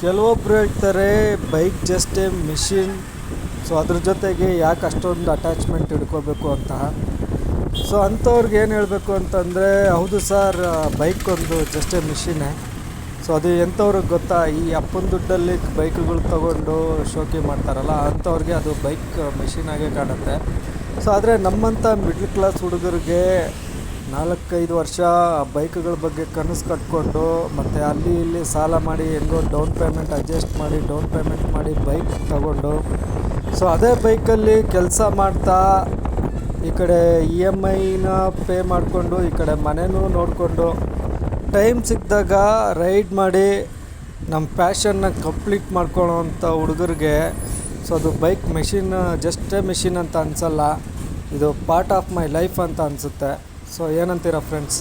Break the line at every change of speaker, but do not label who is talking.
ಕೆಲವೊಬ್ರು ಹೇಳ್ತಾರೆ bike just A machine. So ಅದ್ರ ಜೊತೆಗೆ ಯಾಕೆ ಅಷ್ಟೊಂದು ಅಟ್ಯಾಚ್ಮೆಂಟ್ ಹಿಡ್ಕೋಬೇಕು ಅಂತ. ಸೊ ಅಂಥವ್ರಿಗೆ ಏನು ಹೇಳಬೇಕು ಅಂತಂದರೆ, ಹೌದು ಸರ್, ಬೈಕ್ ಒಂದು ಜಸ್ಟ್ ಎ ಮಿಷಿನ್ನೇ. ಸೊ ಅದು ಎಂಥವ್ರಿಗೆ ಗೊತ್ತಾ, ಈ ಅಪ್ಪನ ದುಡ್ಡಲ್ಲಿ ಬೈಕ್ಗಳು ತೊಗೊಂಡು ಶೋಕಿ ಮಾಡ್ತಾರಲ್ಲ ಅಂಥವ್ರಿಗೆ ಅದು ಬೈಕ್ ಮಿಷಿನಾಗೆ ಕಾಣುತ್ತೆ. ಸೊ ಆದರೆ ನಮ್ಮಂಥ ಮಿಡ್ಲ್ ಕ್ಲಾಸ್ ಹುಡುಗರಿಗೆ 4-5 ವರ್ಷ ಬೈಕ್ಗಳ ಬಗ್ಗೆ ಕನಸು ಕಟ್ಕೊಂಡು ಮತ್ತು ಅಲ್ಲಿ ಇಲ್ಲಿ ಸಾಲ ಮಾಡಿ ಹೆಂಗೋ ಡೌನ್ ಪೇಮೆಂಟ್ ಮಾಡಿ ಬೈಕ್ ತಗೊಂಡು, ಸೊ ಅದೇ ಬೈಕಲ್ಲಿ ಕೆಲಸ ಮಾಡ್ತಾ ಈ ಕಡೆ EMIನ ಪೇ ಮಾಡಿಕೊಂಡು ಈ ಕಡೆ ಮನೆಯೂ ನೋಡಿಕೊಂಡು ಟೈಮ್ ಸಿಕ್ಕಿದಾಗ ರೈಡ್ ಮಾಡಿ ನಮ್ಮ ಪ್ಯಾಷನ್ನ ಕಂಪ್ಲೀಟ್ ಮಾಡ್ಕೊಳ್ಳೋ ಅಂಥ ಹುಡುಗರಿಗೆ ಸೊ ಅದು ಬೈಕ್ ಮೆಷಿನ್ ಜಸ್ಟ್ ಮೆಷಿನ್ ಅಂತ ಅನಿಸಲ್ಲ, ಇದು ಪಾರ್ಟ್ ಆಫ್ ಮೈ ಲೈಫ್ ಅಂತ ಅನಿಸುತ್ತೆ. ಸೊ ಏನಂತೀರಾ ಫ್ರೆಂಡ್ಸ್?